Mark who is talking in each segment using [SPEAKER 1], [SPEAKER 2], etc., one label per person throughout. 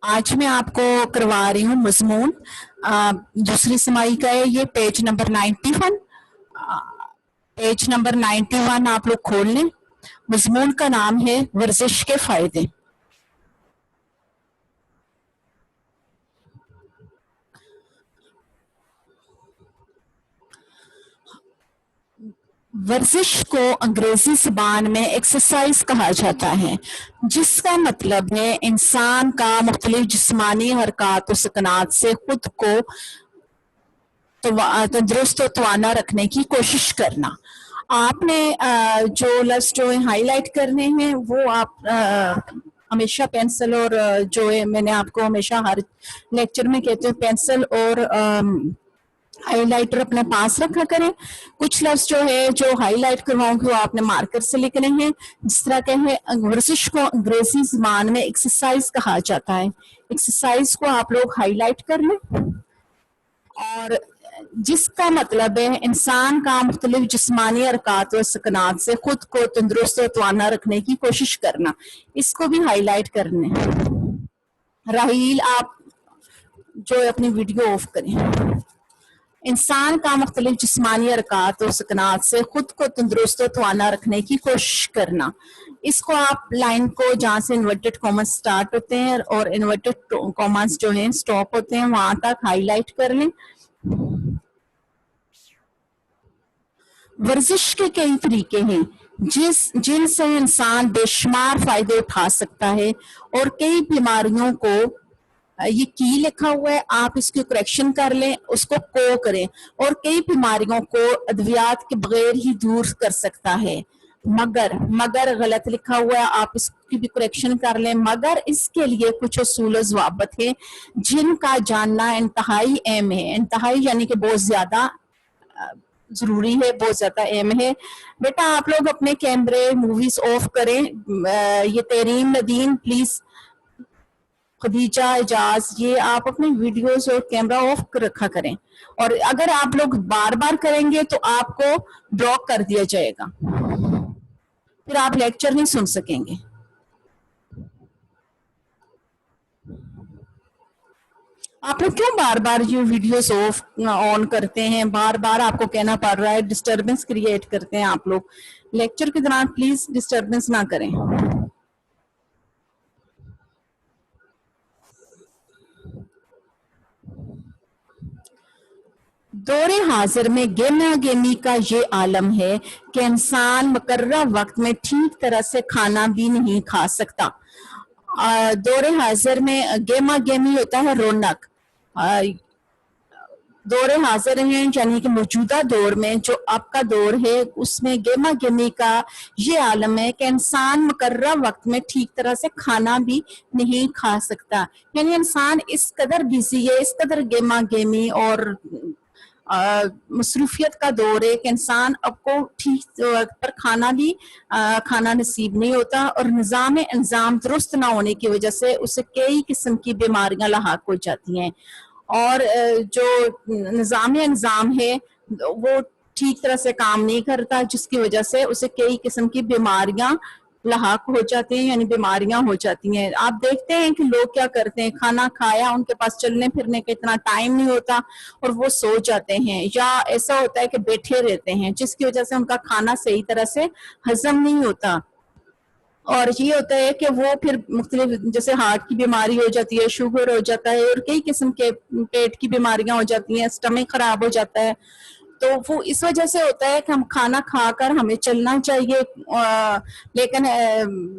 [SPEAKER 1] आज मैं आपको करवा रही हूँ मजमून दूसरी समाई का है। ये पेज नंबर 91। पेज नंबर 91 आप लोग खोल लें। मजमून का नाम है वर्जिश के फायदे। वर्जिश को अंग्रेजी ज़बान में एक्सरसाइज कहा जाता है, जिसका मतलब है इंसान का मुख्तलिफ जिस्मानी हरकत और सकनात से खुद को तंदुरुस्त और तवाना रखने की कोशिश करना। आपने जो लफ्ज़ जो हाईलाइट करने हैं वो आप हमेशा पेंसिल और जो है मैंने आपको हमेशा हर लेक्चर में कहते हैं पेंसिल और हाईलाइटर अपने पास रखा करें। कुछ लफ्ज जो है जो हाईलाइट करवाऊंगी वो आपने मार्कर से लिखने हैं। जिस तरह के है वर्जिश को अंग्रेजी ज़बान में एक्सरसाइज कहा जाता है। एक्सरसाइज को आप लोग हाईलाइट कर लें और जिसका मतलब है इंसान का मुख्तलिफ जिस्मानी हरकत और सकनात से खुद को तंदुरुस्त और तवाना रखने की कोशिश करना। इसको भी हाईलाइट करने। राहील आप जो अपनी वीडियो ऑफ करें। इंसान का मुख्तलिफ जिस्मानी हरकत और सकनात से खुद को तंदुरुस्त और तवाना रखने की कोशिश करना। इसको आप लाइन को जहाँ से इन्वर्टेड कॉमर्स स्टार्ट होते हैं और इन्वर्टेड कॉमर्स जो है स्टॉप होते हैं वहां तक हाईलाइट कर लें। वर्जिश के कई तरीके हैं जिनसे इंसान बेशुमार फायदे उठा सकता है और कई बीमारियों को, ये की लिखा हुआ है आप इसकी करेक्शन कर लें, उसको को करें, और कई बीमारियों को अद्वियात के बगैर ही दूर कर सकता है। मगर गलत लिखा हुआ है, आप इसकी भी करेक्शन कर लें। मगर इसके लिए कुछ उसूल ज़वाबित है जिनका जानना इंतहाई अहम है। इंतहाई यानी कि बहुत ज्यादा जरूरी है, बहुत ज्यादा अहम है। बेटा आप लोग अपने कैमरे मूवीज ऑफ करें। ये तरीम नदीन प्लीज, खदीजा एजाज, ये आप अपने वीडियोस और कैमरा ऑफ कर रखा करें। और अगर आप लोग बार बार करेंगे तो आपको ब्लॉक कर दिया जाएगा, फिर आप लेक्चर नहीं सुन सकेंगे। आप लोग क्यों बार बार ये वीडियोस ऑफ ऑन करते हैं? बार बार आपको कहना पड़ रहा है, डिस्टरबेंस क्रिएट करते हैं आप लोग। लेक्चर के दौरान प्लीज डिस्टरबेंस ना करें। दौरे हाजिर में गेमा गेमी का ये आलम है कि इंसान मुकर्ररा वक्त में ठीक तरह से खाना भी नहीं खा सकता। दौरे हाजिर में गेमा गेमी होता है रौनक। दौरे हाजिर हैं यानी कि मौजूदा दौर में जो आपका दौर है उसमें गेमा गेमी का ये आलम है कि इंसान मुकर्ररा वक्त में ठीक तरह से खाना भी नहीं खा सकता। यानी इंसान इस कदर बिजी है, इस कदर गेमा गेमी और मसरूफियत का दौर है कि इंसान आपको ठीक वक्त पर खाना नसीब नहीं होता और निज़ाम दुरुस्त ना होने की वजह से उसे कई किस्म की बीमारियां लाहक हो जाती हैं। और जो निज़ाम है वो ठीक तरह से काम नहीं करता, जिसकी वजह से उसे कई किस्म की बीमारियां लाहक हो जाती हैं, यानी बीमारियां हो जाती हैं। आप देखते हैं कि लोग क्या करते हैं, खाना खाया, उनके पास चलने फिरने का इतना टाइम नहीं होता और वो सो जाते हैं, या ऐसा होता है कि बैठे रहते हैं जिसकी वजह से उनका खाना सही तरह से हजम नहीं होता। और ये होता है कि वो फिर मुख्तलिफ जैसे हार्ट की बीमारी हो जाती है, शुगर हो जाता है और कई किस्म के पेट की बीमारियां हो जाती हैं, स्टमक खराब हो जाता है। तो वो इस वजह से होता है कि हम खाना खाकर हमें चलना चाहिए, लेकिन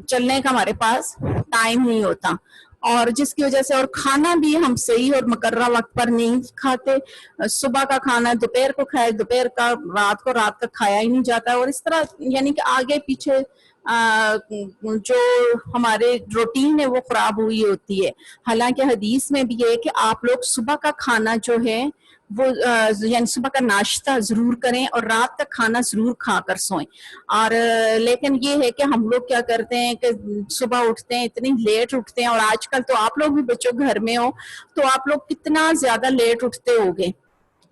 [SPEAKER 1] चलने का हमारे पास टाइम नहीं होता और जिसकी वजह से और खाना भी हम सही और मुकर्रर वक्त पर नहीं खाते। सुबह का खाना दोपहर को खाए, दोपहर का रात को रात का खाया ही नहीं जाता और इस तरह यानी कि आगे पीछे जो हमारे रूटीन है वो खराब हुई होती है। हालांकि हदीस में भी है कि आप लोग सुबह का खाना जो है वो यानी सुबह का नाश्ता जरूर करें और रात का खाना जरूर खाकर सोएं। और लेकिन ये है कि हम लोग क्या करते हैं कि सुबह उठते हैं, इतनी लेट उठते हैं, और आजकल तो आप लोग भी बच्चों घर में हो तो आप लोग कितना ज्यादा लेट उठते होगे,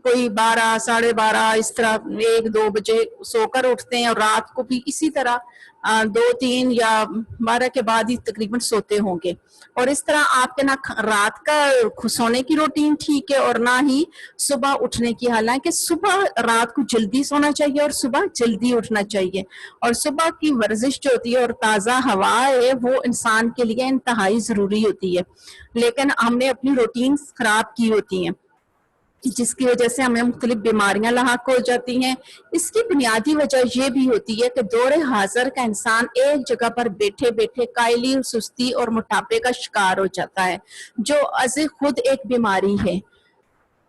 [SPEAKER 1] कोई 12, 12:30 इस तरह 1-2 बजे सोकर उठते हैं और रात को भी इसी तरह 2-3 या 12 के बाद ही तकरीबन सोते होंगे, और इस तरह आपके ना रात का सोने की रूटीन ठीक है और ना ही सुबह उठने की। हालांकि सुबह रात को जल्दी सोना चाहिए और सुबह जल्दी उठना चाहिए, और सुबह की वर्जिश जो होती है और ताज़ा हवा है वो इंसान के लिए इंतहाई ज़रूरी होती है, लेकिन हमने अपनी रूटीन ख़राब की होती हैं जिसकी वजह से हमें मुख्तलिफ बीमारियां लाहक हो जाती हैं। इसकी बुनियादी वजह यह भी होती है कि दौरे हाजिर का इंसान एक जगह पर बैठे बैठे कायली, सुस्ती और मोटापे का शिकार हो जाता है, जो अज़ खुद एक बीमारी है।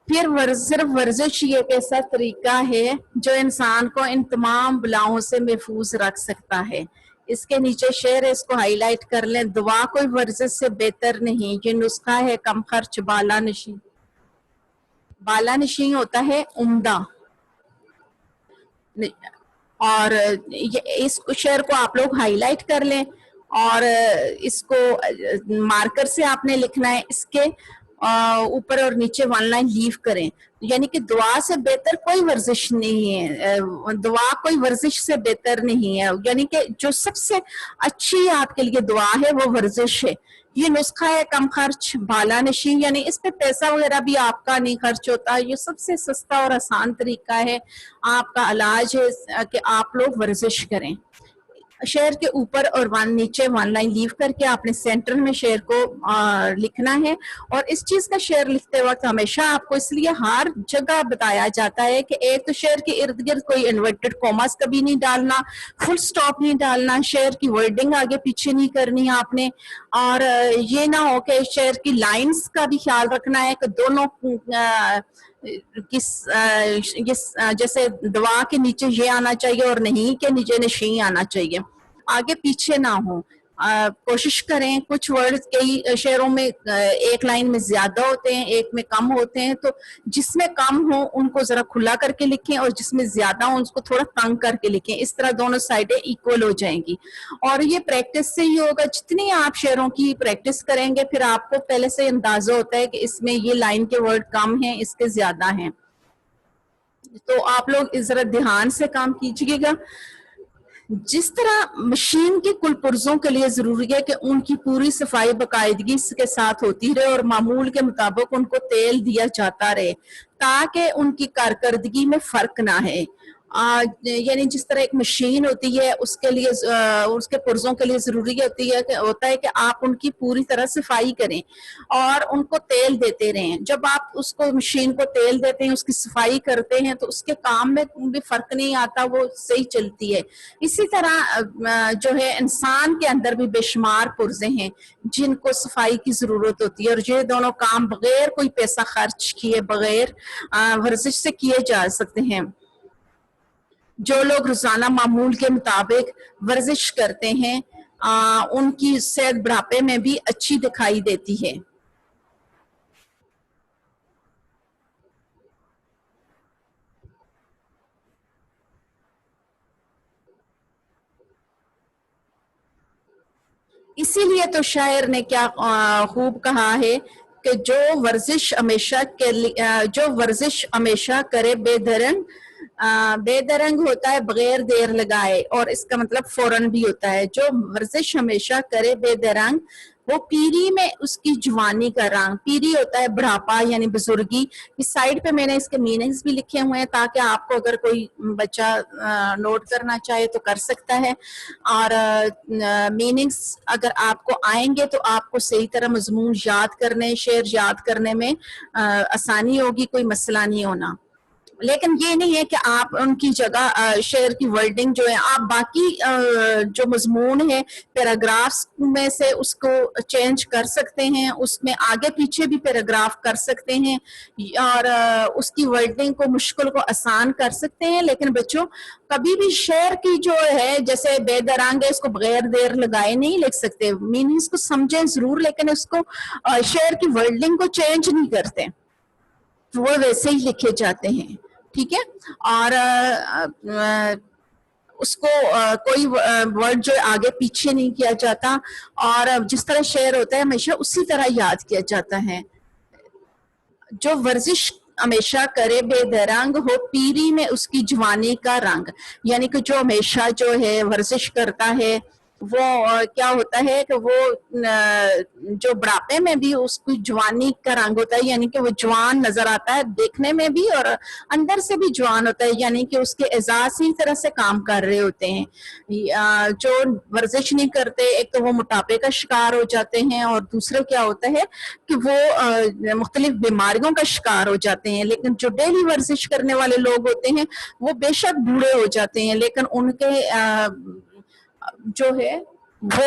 [SPEAKER 1] फिर सिर्फ वर्जिश ये एक ऐसा तरीका है जो इंसान को इन तमाम बलाओं से महफूज रख सकता है। इसके नीचे शेर है, इसको हाईलाइट कर लें। दुआ कोई वर्जिश से बेहतर नहीं, ये नुस्खा है कम खर्च बाला नशी। बाला नशी होता है उम्दा, और ये इस शेर को आप लोग हाईलाइट कर लें और इसको मार्कर से आपने लिखना है, इसके ऊपर और नीचे 1 लाइन लीव करें। यानी कि दुआ से बेहतर कोई वर्जिश नहीं है, दुआ कोई वर्जिश से बेहतर नहीं है, यानी कि जो सबसे अच्छी आपके लिए दुआ है वो वर्जिश है। ये नुस्खा है कम खर्च बाला नशी, यानी इस पे पैसा वगैरह भी आपका नहीं खर्च होता। ये सबसे सस्ता और आसान तरीका है, आपका इलाज है कि आप लोग वर्जिश करें। शेर के ऊपर और नीचे 1 लाइन लीव करके आपने सेंटर में शेर को लिखना है। और इस चीज का शेर लिखते वक्त हमेशा आपको इसलिए हर जगह बताया जाता है कि एक तो शेर के इर्द गिर्द कोई इन्वर्टेड कॉमास कभी नहीं डालना, फुल स्टॉप नहीं डालना, शेर की वर्डिंग आगे पीछे नहीं करनी आपने, और ये ना हो कि शेर की लाइंस का भी ख्याल रखना है कि दोनों जैसे दुआ के नीचे ये आना चाहिए और नहीं के नीचे नशी आना चाहिए, आगे पीछे ना हो। कोशिश करें, कुछ वर्ड कई शेरों में एक लाइन में ज्यादा होते हैं, एक में कम होते हैं, तो जिसमें कम हो उनको जरा खुला करके लिखें और जिसमें ज्यादा हो उसको थोड़ा तंग करके लिखें। इस तरह दोनों साइडें इक्वल हो जाएंगी, और ये प्रैक्टिस से ही होगा। जितनी आप शेरों की प्रैक्टिस करेंगे फिर आपको पहले से अंदाजा होता है कि इसमें ये लाइन के वर्ड कम हैं, इसके ज्यादा हैं। तो आप लोग जरा ध्यान से काम कीजिएगा। जिस तरह मशीन के कुल पुर्जों के लिए जरूरी है कि उनकी पूरी सफाई बाकायदगी के साथ होती रहे और मामूल के मुताबिक उनको तेल दिया जाता रहे ताकि उनकी कारकर्दगी में फर्क ना है, यानी जिस तरह एक मशीन होती है उसके लिए उसके पुर्जों के लिए जरूरी होता है कि आप उनकी पूरी तरह सफाई करें और उनको तेल देते रहें। जब आप उसको मशीन को तेल देते हैं, उसकी सफाई करते हैं, तो उसके काम में भी फर्क नहीं आता, वो सही चलती है। इसी तरह जो है इंसान के अंदर भी बेशुमार पुर्जे हैं जिनको सफाई की जरूरत होती है, और ये दोनों काम बगैर कोई पैसा खर्च किए, बगैर वर्जिश से किए जा सकते हैं। जो लोग रोजाना मामूल के मुताबिक वर्जिश करते हैं उनकी सेहत बुढ़ापे में भी अच्छी दिखाई देती है। इसीलिए तो शायर ने क्या खूब कहा है कि जो वर्जिश हमेशा करे बेदरंग होता है बगैर देर लगाए, और इसका मतलब फौरन भी होता है। जो वर्जिश हमेशा करे बेदरंग, वो पीरी में उसकी जवानी का रंग, पीरी होता है बुढ़ापा यानी बुजुर्गी। इस साइड पे मैंने इसके मीनिंग्स भी लिखे हुए हैं ताकि आपको अगर कोई बच्चा नोट करना चाहे तो कर सकता है, और मीनिंग्स अगर आपको आएंगे तो आपको सही तरह मजमून याद करने, शेर याद करने में आसानी होगी, कोई मसला नहीं होना। लेकिन ये नहीं है कि आप उनकी जगह शेर की वर्डिंग जो है आप बाकी जो मजमून है पैराग्राफ्स में से उसको चेंज कर सकते हैं, उसमें आगे पीछे भी पैराग्राफ कर सकते हैं और उसकी वर्डिंग को मुश्किल को आसान कर सकते हैं। लेकिन बच्चों कभी भी शेर की जो है जैसे बेदरांग है इसको बगैर देर लगाए नहीं लिख सकते, मीनिंग्स को समझें जरूर लेकिन उसको शेर की वर्डिंग को चेंज नहीं करते, वो वैसे ही लिखे जाते हैं, ठीक है। और उसको कोई वर्ड जो आगे पीछे नहीं किया जाता, और जिस तरह शेर होता है हमेशा उसी तरह याद किया जाता है। जो वर्जिश हमेशा करे बेदरंग हो पीरी में उसकी जवानी का रंग, यानी कि जो हमेशा जो है वर्जिश करता है वो क्या होता है कि वो जो बुढ़ापे में भी उसकी जवानी का रंग होता है, यानी कि वो जवान नजर आता है देखने में भी और अंदर से भी जवान होता है, यानी कि उसके एजाज ही तरह से काम कर रहे होते हैं। जो वर्जिश नहीं करते, एक तो वो मोटापे का शिकार हो जाते हैं और दूसरा क्या होता है कि वो मुख्तलिफ बीमारियों का शिकार हो जाते हैं। लेकिन जो डेली वर्जिश करने वाले लोग होते हैं वो बेशक बूढ़े हो जाते हैं लेकिन उनके जो है वो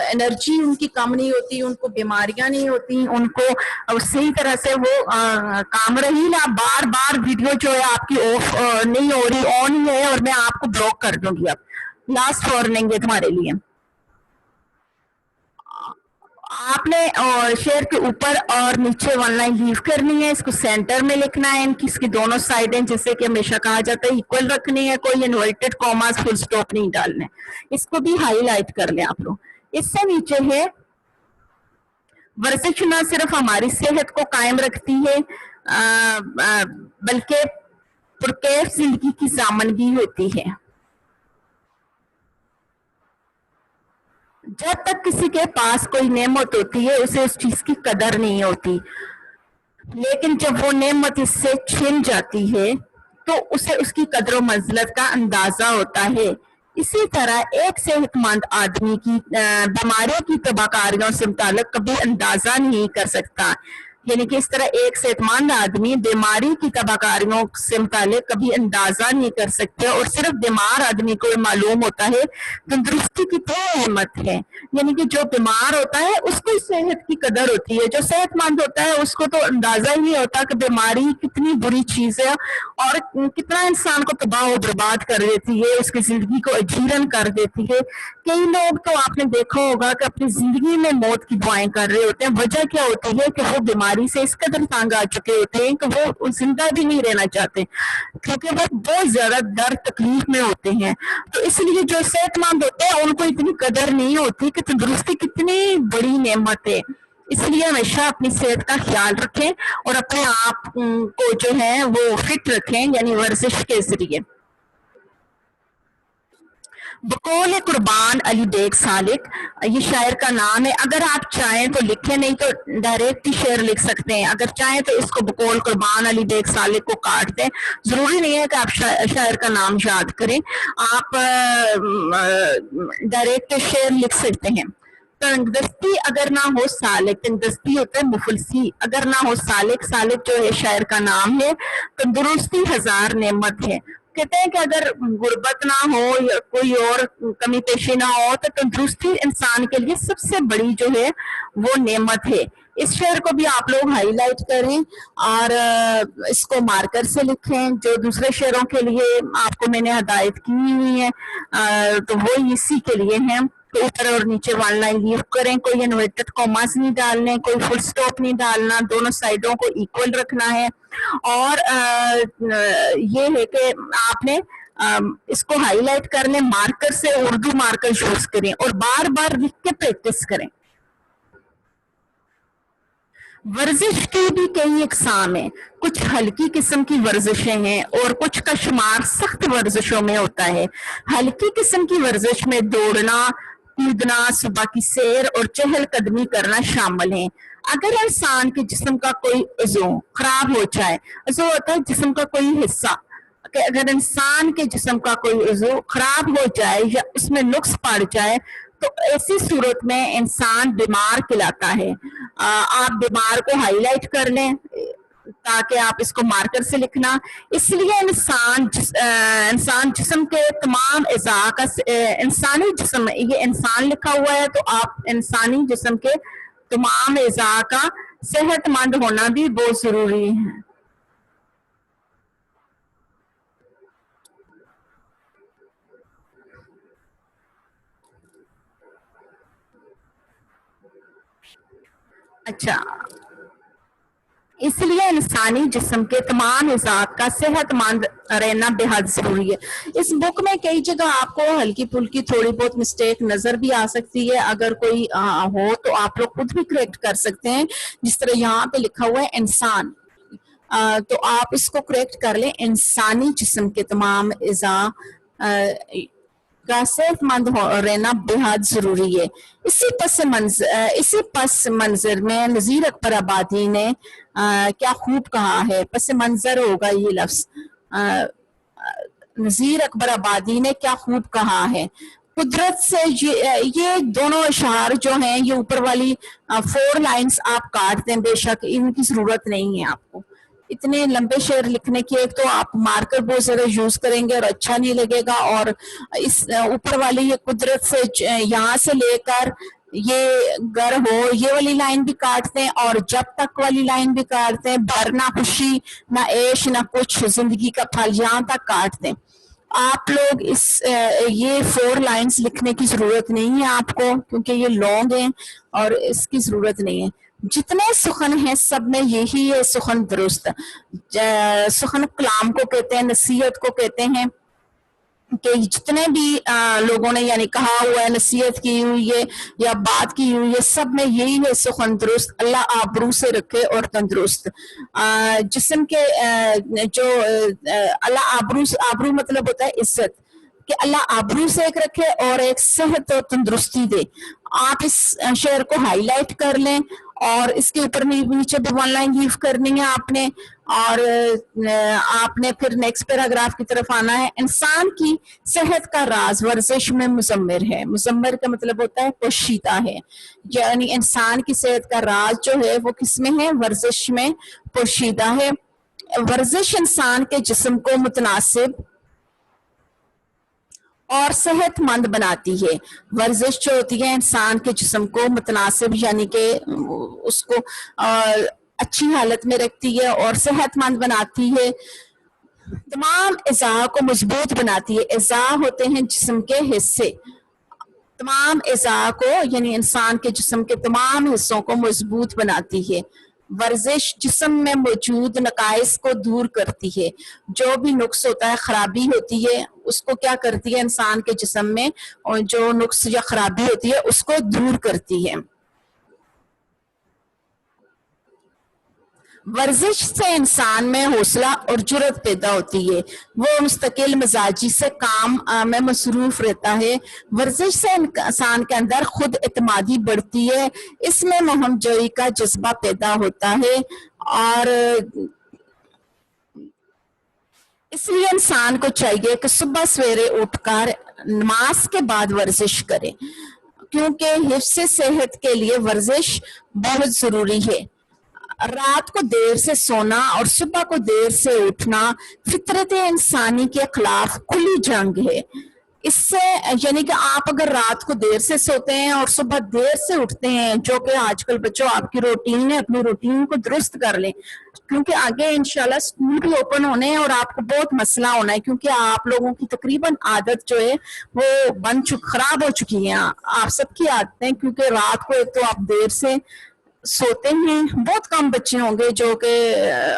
[SPEAKER 1] एनर्जी उनकी कम नहीं होती, उनको बीमारियां नहीं होती, उनको सही तरह से वो काम रही ना। बार बार वीडियो जो है आपकी ऑफ नहीं हो रही, ऑन ही है और मैं आपको ब्लॉक कर दूंगी। अब लास्ट वार्निंग है तुम्हारे लिए, आपने शेयर के ऊपर और नीचे वन लाइन लीव करनी है, इसको सेंटर में लिखना है, इनकी इसकी दोनों साइडें जैसे कि हमेशा कहा जाता है इक्वल रखनी है, कोई इन्वर्टेड कॉमास फुल स्टॉप नहीं डालने। इसको भी हाईलाइट कर लें आप लोग। इससे नीचे है वर्जिश न सिर्फ हमारी सेहत को कायम रखती है बल्कि पुरकैफ जिंदगी की जामन भी होती है। जब तक किसी के पास कोई नेमत होती है उसे उस चीज की कदर नहीं होती, लेकिन जब वो नेमत इससे छिन जाती है तो उसे उसकी कदर मंजिलत का अंदाजा होता है। इसी तरह एक सेहतमंद आदमी की बीमारियों की तबाकारियों से मुताल्लिक कभी अंदाजा नहीं कर सकता, यानी कि इस तरह एक सेहतमंद आदमी बीमारी की तबाकारियों से मुताल्लिक कभी अंदाजा नहीं कर सकते और सिर्फ बीमार आदमी को मालूम होता है तंदुरुस्ती की क्या अहमियत है, यानी कि जो बीमार होता है उसको सेहत की कदर होती है, जो सेहतमंद होता है उसको तो अंदाजा ही नहीं होता कि बीमारी कितनी बुरी चीज है और कितना इंसान को तबाह और बर्बाद कर देती है, उसकी जिंदगी को अजीरन कर देती है। कई लोग तो आपने देखा होगा कि अपनी जिंदगी में मौत की दुआएं कर रहे होते हैं। वजह क्या होती है कि वो बीमारी से इस कदर तंग आ चुके होते हैं कि वो जिंदा भी नहीं रहना चाहते, क्योंकि वो बहुत ज्यादा दर्द तकलीफ में होते हैं। तो इसलिए जो सेहतमंद होते हैं उनको इतनी कदर नहीं होती कि तंदुरुस्ती कितनी बड़ी नेमत है। इसलिए हमेशा अपनी सेहत का ख्याल रखें और अपने आप को जो है वो फिट रखें, यानी वर्जिश के जरिए। बकौल कुर्बान अली बेग सालिक, ये शायर का नाम है। अगर आप चाहें तो लिखें, नहीं तो डायरेक्ट ही शेर लिख सकते हैं। अगर चाहें तो इसको बकौल कुर्बान अली बेग सालिक को काट दें, जरूरी नहीं है कि आप शायर का नाम याद करें, आप डायरेक्ट शेर लिख सकते हैं। तंगदस्ती अगर ना हो सालिक, तंगदस्ती होता है मुफलसी, अगर ना हो सालिक, सालिक जो है शायर का नाम है। तंदुरुस्ती हजार नेमत है, कहते हैं कि अगर गुर्बत ना हो या कोई और कमी पेशी ना हो तो तंदुरुस्ती इंसान के लिए सबसे बड़ी जो है वो नेमत है। इस शेर को भी आप लोग हाईलाइट करें और इसको मार्कर से लिखें। जो दूसरे शेरों के लिए आपको मैंने हदायत की हुई है तो वो इसी के लिए है। तो ऊपर और नीचे वन लाइन लीव करें, कोई इन्वर्टेड कॉमास नहीं डालने, कोई फुल स्टॉप नहीं डालना, दोनों साइडों को इक्वल रखना है। और ये है कि आपने इसको हाईलाइट करने मार्कर से उर्दू मार्कर यूज करें और बार बार लिख के प्रैक्टिस करें। वर्जिश की भी कई अकसाम है, कुछ हल्की किस्म की वर्जिशें हैं और कुछ का शुमार सख्त वर्जिशों में होता है। हल्की किस्म की वर्जिश में दौड़ना, कूदना, सुबह की सैर और चहलकदमी करना शामिल है। अगर इंसान के जिस्म का कोई उज़्व खराब हो जाए, उज़्व होता है जिस्म का कोई हिस्सा, अगर इंसान के जिस्म का कोई उज़्व खराब हो जाए या उसमें नुक्स पड़ जाए तो ऐसी सूरत में इंसान बीमार कहलाता है। आप बीमार को हाईलाइट कर लें ताकि आप इसको मार्कर से लिखना। इसलिए इंसान जिस्म के तमाम अज़ा का इंसानी जिस्म, ये इंसान लिखा हुआ है तो आप इंसानी जिस्म के तमाम अज़ा का सेहतमंद होना भी बहुत जरूरी है। अच्छा, इसलिए इंसानी जिस्म के तमाम हिसाब का सेहतमंद रहना बेहद जरूरी है। इस बुक में कई जगह आपको हल्की फुल्की थोड़ी बहुत मिस्टेक नजर भी आ सकती है, अगर कोई हो तो आप लोग खुद भी करेक्ट कर सकते हैं। जिस तरह यहाँ पे लिखा हुआ है इंसान, تو آپ اس کو کریکٹ کر لیں، انسانی جسم کے تمام اعضاء کا صحت مند رہنا بہت ضروری ہے۔ اسی پس منظر میں نذیر اکبر آبادی نے کیا خوب کہا ہے، پس منظر ہوگا یہ لفظ، نذیر اکبر آبادی نے کیا خوب کہا ہے، قدرت سے یہ دونوں اشعار جو ہیں، یہ اوپر والی 4 لائنز آپ کاٹ دیں، بے شک ان کی ضرورت نہیں ہے آپ کو اتنے لمبے شعر لکھنے کی۔ ایک تو آپ مارکر بہت زیادہ یوز کریں گے اور اچھا نہیں لگے گا، اور اس اوپر والی یہ قدرت سے یہاں سے لے کر یہ گر ہو یہ والی لائن بھی کاٹ دیں، اور جب تک والی لائن بھی کاٹ دیں، بھر نہ خوشی نہ عیش نہ کچھ زندگی کا پھل، یہاں تک کاٹ دیں۔ آپ لوگ یہ 4 لائنز لکھنے کی ضرورت نہیں ہے آپ کو، کیونکہ یہ لانگ ہیں اور اس کی ضرورت نہیں ہے۔ جتنے سخن ہیں سب میں یہی ہے سخن درست، سخن کلام کو کہتے ہیں، نصیحت کو کہتے ہیں، کہ جتنے بھی لوگوں نے یعنی کہا ہوا ہے، نصیحت کی ہوئی ہے یا بات کی ہوئی ہے، سب میں یہی ہے سخن درست، اللہ آبرو سے رکھے اور تندرست۔ جسم کے جو اللہ آبرو مطلب ہوتا ہے عزت، کہ اللہ آبرو سے ایک رکھے اور ایک صحت اور تندرستی دے۔ آپ اس شعر کو ہائی لائٹ کر لیں، اور اس کے اوپر نیچے بھی 1 لائن لیو کرنی ہے آپ نے، اور آپ نے پھر نیکسٹ پیراگراف کی طرف آنا ہے۔ انسان کی صحت کا راز ورزش میں مضمر ہے، مضمر کا مطلب ہوتا ہے پوشیدہ ہے، یعنی انسان کی صحت کا راز جو ہے وہ کس میں ہے، ورزش میں پوشیدہ ہے۔ ورزش انسان کے جسم کو متناسب اور صحت مند بناتی ہے۔ ورزش جو ہوتی ہے انسان کے جسم کو متناسب یعنی کہ اس کو اچھی حالت میں رکھتی ہے اور صحت مند بناتی ہے، تمام اعضاء کو مضبوط بناتی ہے۔ اعضاء ہوتے ہیں جسم کے حصے، تمام اعضاء کو یعنی انسان کے جسم کے تمام حصوں کو مضبوط بناتی ہے۔ ورزش جسم میں موجود نقائص کو دور کرتی ہے، جو بھی نقص ہوتا ہے، خرابی ہوتی ہے، اس کو کیا کرتی ہے انسان کے جسم میں، اور جو نقص یا خرابی ہوتی ہے اس کو دور کرتی ہے۔ ورزش سے انسان میں حوصلہ اور جرت پیدا ہوتی ہے، وہ مستقل مزاجی سے کام میں مصروف رہتا ہے۔ ورزش سے انسان کے اندر خود اعتمادی بڑھتی ہے، اس میں مہم جوئی کا جذبہ پیدا ہوتا ہے، اور اس لیے انسان کو چاہیے کہ صبح سویرے اٹھ کر نماز کے بعد ورزش کرے، کیونکہ حفظ صحت کے لیے ورزش بہت ضروری ہے۔ رات کو دیر سے سونا اور صبح کو دیر سے اٹھنا فطرت انسانی کے خلاف کھلی جنگ ہے۔ اس سے یعنی کہ آپ اگر رات کو دیر سے سوتے ہیں اور صبح دیر سے اٹھتے ہیں، جو کہ آج کل بچوں آپ کی روٹین ہے، اپنی روٹین کو درست کر لیں، کیونکہ آگے انشاءاللہ اسکول بھی اوپن ہونے ہیں اور آپ کو بہت مسئلہ ہونا ہے، کیونکہ آپ لوگوں کی تقریباً عادت جو ہے وہ خراب ہو چکی ہے، آپ سب کی عادتیں، کیونکہ رات کو ایک تو آپ دیر سے سوتے ہیں، بہت کم بچے ہوں گے جو کہ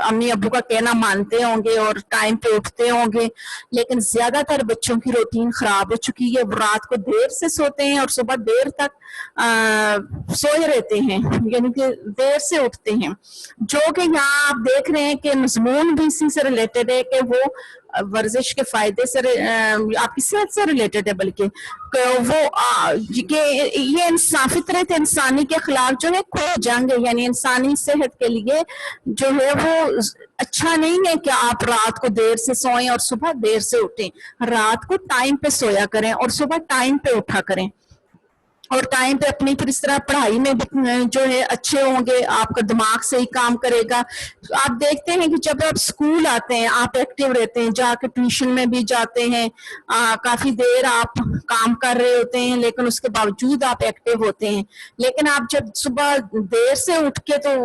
[SPEAKER 1] امی ابو کا کہنا مانتے ہوں گے اور ٹائم پہ اٹھتے ہوں گے، لیکن زیادہ تر بچوں کی روٹین خراب ہو چکی ہے، رات کو دیر سے سوتے ہیں اور صبح دیر تک سوئے رہتے ہیں، یعنی کہ دیر سے اٹھتے ہیں، جو کہ یہاں آپ دیکھ رہے ہیں کہ مضمون بھی اسی سے ریلیٹڈ ہے کہ وہ ورزش کے فائدے سے آپ کی صحت سے ریلیٹڈ ہے، بلکہ وہ کہ یہ فطرت انسانی کے خلاف جو ہے کھلی جنگ ہے، یعنی انسانی صحت کے لیے جو ہے وہ اچھا نہیں ہے کہ آپ رات کو دیر سے سوئیں اور صبح دیر سے اٹھیں۔ رات کو ٹائم پہ سویا کریں اور صبح ٹائم پہ اٹھا کریں، اور ٹائم پہ اپنی پھر اس طرح پڑھائی میں جو ہے اچھے ہوں گے، آپ کا دماغ صحیح کام کرے گا۔ آپ دیکھتے ہیں کہ جب آپ اسکول آتے ہیں آپ ایکٹیو رہتے ہیں، جا کے ٹیوشن میں بھی جاتے ہیں، کافی دیر آپ کام کر رہے ہوتے ہیں لیکن اس کے باوجود آپ ایکٹیو ہوتے ہیں، لیکن آپ جب صبح دیر سے اٹھ کے تو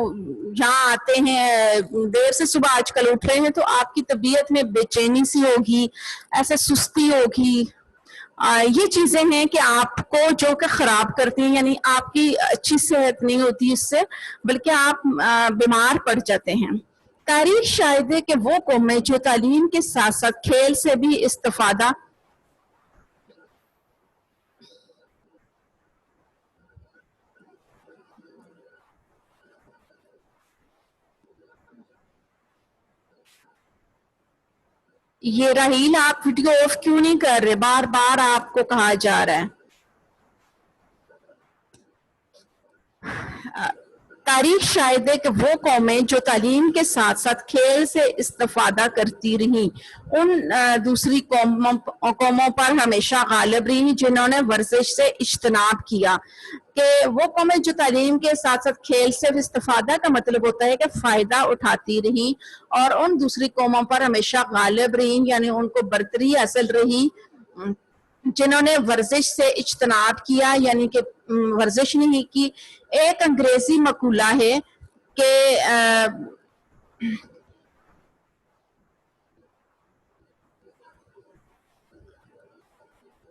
[SPEAKER 1] یہاں آتے ہیں، دیر سے صبح آج کل اٹھ رہے ہیں، تو آپ کی طبیعت میں بے چینی سی ہوگی، ایسے سستی ہوگی، یہ چیزیں ہیں کہ آپ کو جو کہ خراب کرتی ہیں، یعنی آپ کی اچھی صحت نہیں ہوتی اس سے، بلکہ آپ بیمار پڑ جاتے ہیں۔ تاریخ شاہد ہے کہ وہ قومیں جو تعلیم کے ساتھ ساتھ کھیل سے بھی استفادہ یہ راہیل آپ ویڈیو آف کیوں نہیں کر رہے؟ بار بار آپ کو کہا جا رہا ہے. تاریخ شاہد ہے کہ وہ قومیں جو تعلیم کے ساتھ ساتھ کھیل سے استفادہ کرتی رہیں ان دوسری قوموں پر ہمیشہ غالب رہیں جنہوں نے ورزش سے اجتناب کیا. کہ وہ قومیں جو تعلیم کے ساتھ ساتھ کھیل سے استفادہ کا مطلب ہوتا ہے کہ فائدہ اٹھاتی رہیں اور ان دوسری قوموں پر ہمیشہ غالب رہیں، یعنی ان کو برتری حاصل رہی جنہوں نے ورزش سے اجتناب کیا، یعنی کہ ورزش نہیں کی. ایک انگریزی مقولہ ہے کہ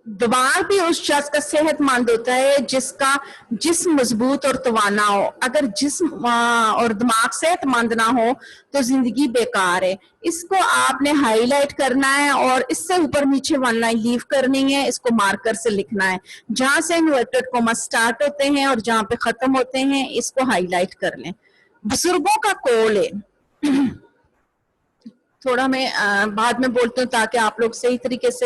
[SPEAKER 1] دماغ بھی اس شخص کا صحت مند ہوتا ہے جس کا جسم مضبوط اور توانا ہو. اگر جسم اور دماغ صحت مند نہ ہو تو زندگی بیکار ہے. اس کو آپ نے ہائی لائٹ کرنا ہے اور اس سے اوپر نیچے ون لائن لیو کرنی ہے، اس کو مارکر سے لکھنا ہے. جہاں سے انورٹڈ کوما سٹارٹ ہوتے ہیں اور جہاں پہ ختم ہوتے ہیں اس کو ہائی لائٹ کر لیں. بزرگوں کا قول ہے، تھوڑا میں بعد میں بولتی ہوں تاکہ آپ لوگ صحیح طریقے سے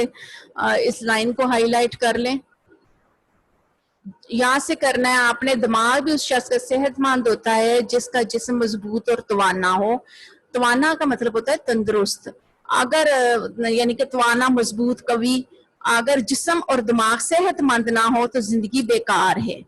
[SPEAKER 1] اس لائن کو ہائی لائٹ کر لیں. یہاں سے کرنا ہے آپ نے، دماغ بھی اس شخص کا صحت مند ہوتا ہے جس کا جسم مضبوط اور توانا ہو. توانا کا مطلب ہوتا ہے تندرست. اگر یعنی کہ توانا، مضبوط، قوی. اگر جسم اور دماغ صحت مند نہ ہو تو زندگی بیکار ہے.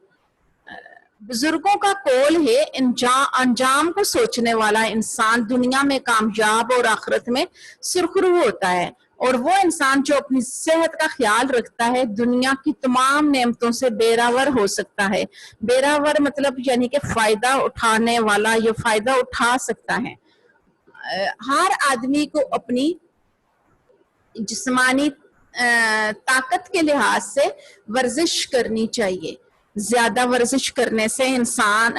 [SPEAKER 1] بزرگوں کا قول ہے انجام کو سوچنے والا انسان دنیا میں کامیاب اور آخرت میں سرخرو ہوتا ہے، اور وہ انسان جو اپنی صحت کا خیال رکھتا ہے دنیا کی تمام نعمتوں سے بیراور ہو سکتا ہے. بیراور مطلب یعنی کہ فائدہ اٹھانے والا یا فائدہ اٹھا سکتا ہے. ہر آدمی کو اپنی جسمانی طاقت کے لحاظ سے ورزش کرنی چاہیے. زیادہ ورزش کرنے سے انسان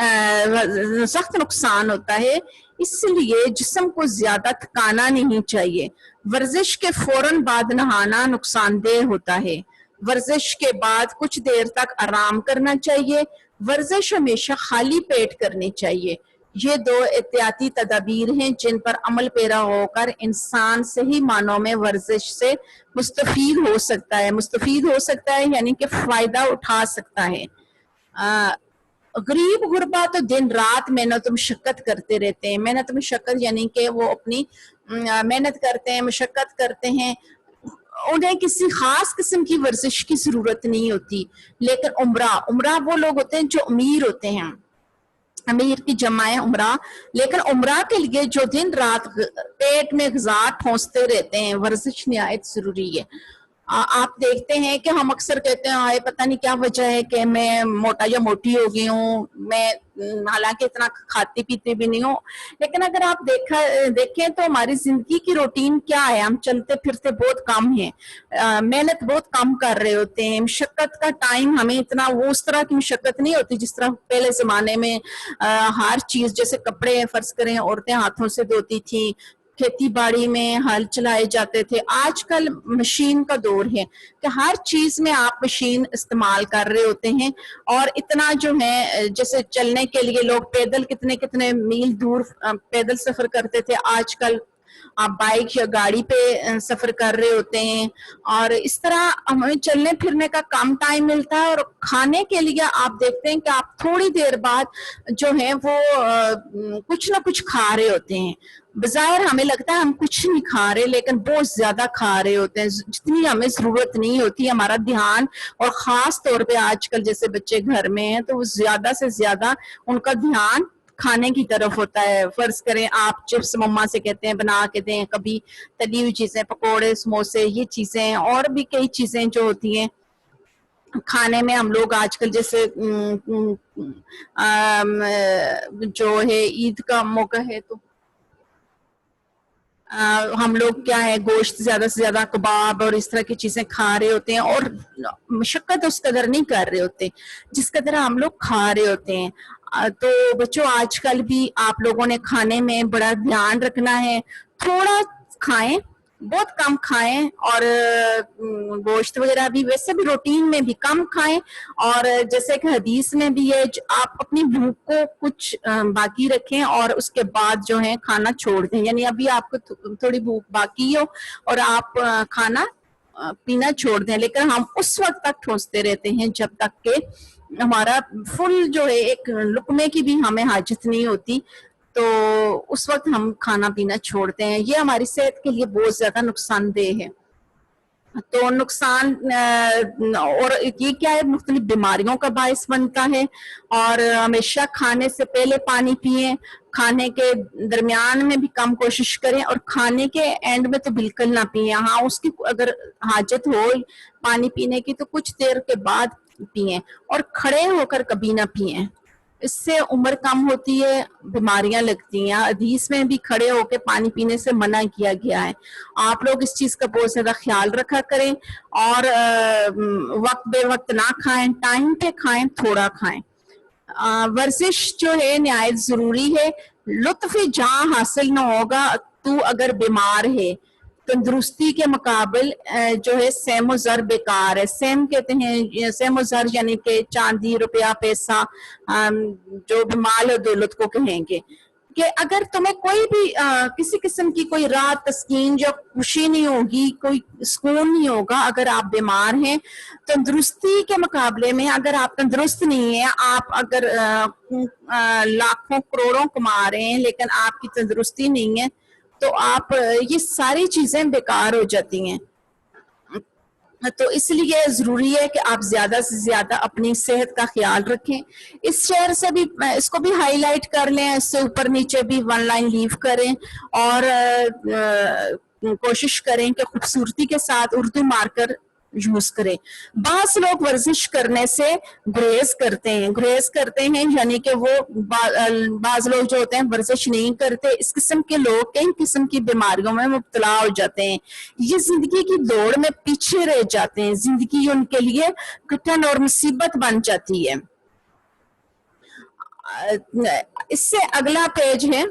[SPEAKER 1] سخت نقصان ہوتا ہے، اس لیے جسم کو زیادہ تھکانا نہیں چاہیے. ورزش کے فوراً بعد نہانا نقصان دہ ہوتا ہے. ورزش کے بعد کچھ دیر تک آرام کرنا چاہیے. ورزش ہمیشہ خالی پیٹ کرنی چاہیے. یہ دو احتیاطی تدابیر ہیں جن پر عمل پیرا ہو کر انسان صحیح معنوں میں ورزش سے مستفید ہو سکتا ہے. مستفید ہو سکتا ہے یعنی کہ فائدہ اٹھا سکتا ہے. غریب غربا تو دن رات محنت و مشقت کرتے رہتے ہیں. محنت و مشقت یعنی کہ وہ اپنی محنت کرتے ہیں، مشقت کرتے ہیں، انہیں کسی خاص قسم کی ورزش کی ضرورت نہیں ہوتی. لیکن عمرہ وہ لوگ ہوتے ہیں جو امیر ہوتے ہیں، امیر کی جمع ہے عمرہ. لیکن عمرہ کے لیے جو دن رات پیٹ میں غذا ٹھونستے رہتے ہیں ورزش نہایت ضروری ہے. آپ دیکھتے ہیں کہ ہم اکثر کہتے ہیں آئے پتہ نہیں کیا وجہ ہے کہ میں موٹا یا موٹی ہو گئی ہوں، میں حالانکہ اتنا کھاتی پیتی بھی نہیں ہوں. لیکن اگر آپ دیکھیں تو ہماری زندگی کی روٹین کیا ہے، ہم چلتے پھرتے بہت کم ہیں، محنت بہت کم کر رہے ہوتے ہیں. مشقت کا ٹائم ہمیں اتنا وہ اس طرح کی مشقت نہیں ہوتی جس طرح پہلے زمانے میں ہر چیز، جیسے کپڑے فرض کریں عورتیں ہاتھوں سے دھوتی تھیں، کھیتی باڑی میں ہل چلائے جاتے تھے. آج کل مشین کا دور ہے کہ ہر چیز میں آپ مشین استعمال کر رہے ہوتے ہیں. اور اتنا جو ہے جیسے چلنے کے لیے لوگ پیدل کتنے کتنے میل دور پیدل سفر کرتے تھے، آج کل آپ بائک یا گاڑی پہ سفر کر رہے ہوتے ہیں. اور اس طرح ہمیں چلنے پھرنے کا کم ٹائم ملتا ہے. اور کھانے کے لیے آپ دیکھتے ہیں کہ آپ تھوڑی دیر بعد جو ہے وہ کچھ نہ کچھ کھا رہے ہوتے ہیں. بظاہر ہمیں لگتا ہے ہم کچھ نہیں کھا رہے لیکن بہت زیادہ کھا رہے ہوتے ہیں جتنی ہمیں ضرورت نہیں ہوتی. ہمارا دھیان، اور خاص طور پہ آج کل جیسے بچے گھر میں ہیں تو وہ زیادہ سے زیادہ ان کا دھیان کھانے کی طرف ہوتا ہے. فرض کریں آپ چپس مما سے کہتے ہیں بنا کے دیں، کبھی تلی ہوئی چیزیں، پکوڑے، سموسے، یہ چیزیں اور بھی کئی چیزیں جو ہوتی ہیں کھانے میں. ہم لوگ آج کل جیسے جو ہے عید کا موقع ہے تو ہم لوگ کیا ہے گوشت زیادہ سے زیادہ، کباب اور اس طرح کی چیزیں کھا رہے ہوتے ہیں اور مشقت اس قدر نہیں کر رہے ہوتے جس قدر ہم لوگ کھا رہے ہوتے ہیں. تو بچوں آج کل بھی آپ لوگوں نے کھانے میں بڑا دھیان رکھنا ہے. تھوڑا کھائیں बहुत कम खाएं, और गोश्त वगैरह भी वैसे भी रूटीन में भी कम खाएं। और जैसे कि हदीस में भी है, आप अपनी भूख को कुछ बाकी रखें और उसके बाद जो है खाना छोड़ दें, यानी अभी आपको थोड़ी भूख बाकी हो और आप खाना पीना छोड़ दें, लेकिन हम उस वक्त तक ठोसते रहते हैं जब तक कि हमारा फुल जो है एक लुकमे की भी हमें हाजत नहीं होती, तो उस वक्त हम खाना पीना छोड़ते हैं। ये हमारी सेहत के लिए बहुत ज्यादा नुकसानदेह है। तो नुकसान और ये क्या है, मुख्तलिफ बीमारियों का बायस बनता है। और हमेशा खाने से पहले पानी पिएं, खाने के दरमियान में भी कम कोशिश करें, और खाने के एंड में तो बिल्कुल ना पिएं। हाँ, उसकी अगर हाजत हो पानी पीने की तो कुछ देर के बाद पिएं, और खड़े होकर कभी ना पिएं। इससे उम्र कम होती है, बीमारियां लगती हैं। हदीस में भी खड़े होकर पानी पीने से मना किया गया है। आप लोग इस चीज का बहुत ज्यादा ख्याल रखा करें, और वक्त बे वक्त ना खाएं, टाइम पे खाएं, थोड़ा खाएं। वर्जिश जो है नहायत जरूरी है। लुत्फ जहां हासिल न होगा तू अगर बीमार है, तंदुरुस्ती के मुकाबल जो है सेम जर बेकार है। सेम कहते हैं, सेम जर यानी कि चांदी, रुपया, पैसा, जो भी माल और दौलत को कहेंगे कि अगर तुम्हें कोई भी किसी किस्म की कोई राहत, तस्कीन, जो खुशी नहीं होगी, कोई सुकून नहीं होगा अगर आप बीमार हैं। तंदुरुस्ती के मुकाबले में अगर आप तंदुरुस्त नहीं है, आप अगर लाखों करोड़ों कमा रहे हैं लेकिन आपकी तंदुरुस्ती नहीं है, तो आप ये सारी चीजें बेकार हो जाती हैं। तो इसलिए जरूरी है कि आप ज्यादा से ज्यादा अपनी सेहत का ख्याल रखें। इस शेयर से भी इसको भी हाईलाइट कर लें, इससे ऊपर नीचे भी वन लाइन लीव करें, और कोशिश करें कि खूबसूरती के साथ उर्दू मार्कर यूज करें। बास लोग वर्जिश करने से गुरेज करते हैं यानी कि वो बाज लोग जो होते हैं वर्जिश नहीं करते। इस किस्म के लोग कई किस्म की बीमारियों में मुब्तला हो जाते हैं। ये जिंदगी की दौड़ में पीछे रह जाते हैं, जिंदगी उनके लिए कठिन और मुसीबत बन जाती है। इससे अगला पेज है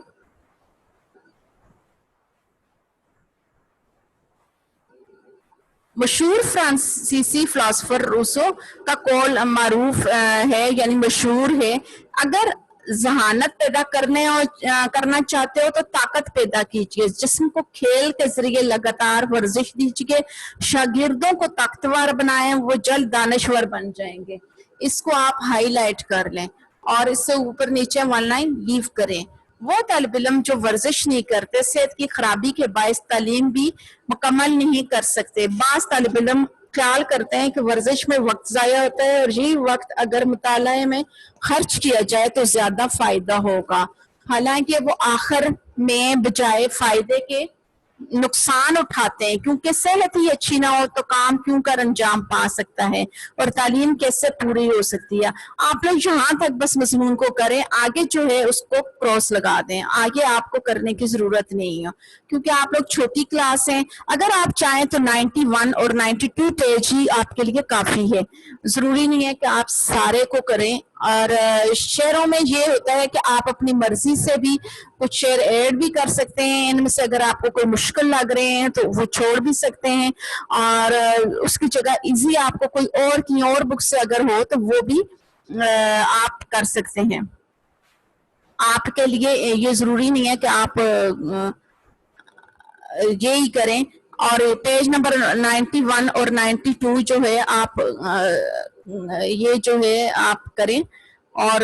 [SPEAKER 1] मशहूर फ्रांसीसी फिलोसोफर रूसो का कौल मारूफ है, यानी मशहूर है, अगर जहानत पैदा करना चाहते हो तो ताकत पैदा कीजिए। जिस्म को खेल के जरिए लगातार वर्जिश दीजिए, शागिर्दों को ताकतवर बनाएं, वो जल्द दानश्वर बन जाएंगे। इसको आप हाईलाइट कर लें और इससे ऊपर नीचे वन लाइन लीव करें। वो तालिब इल्म जो वर्जिश नहीं करते, सेहत की खराबी के बायस तालीम भी मुकम्मल नहीं कर सकते। बास तालिब इल्म ख्याल करते हैं कि वर्जिश में वक्त ज़ाया होता है और यही वक्त अगर मुताले में खर्च किया जाए तो ज्यादा फायदा होगा, हालांकि वो आखिर में बजाय फायदे के नुकसान उठाते हैं, क्योंकि सेहत ही अच्छी ना हो तो काम क्यों कर अंजाम पा सकता है और तालीम कैसे पूरी हो सकती है। आप लोग यहाँ तक बस मजमून को करें, आगे जो है उसको क्रॉस लगा दें, आगे आपको करने की जरूरत नहीं है क्योंकि आप लोग छोटी क्लास हैं। अगर आप चाहें तो 91 और 92 पेज ही आपके लिए काफी है, जरूरी नहीं है कि आप सारे को करें। और शेयरों में ये होता है कि आप अपनी मर्जी से भी कुछ शेयर ऐड भी कर सकते हैं, इनमें से अगर आपको कोई मुश्किल लग रहे हैं तो वो छोड़ भी सकते हैं, और उसकी जगह इजी आपको कोई और की और बुक से अगर हो तो वो भी आप कर सकते हैं। आपके लिए ये जरूरी नहीं है कि आप यही करें। और पेज नंबर 91 और 92 जो है आप ये जो है आप करें, और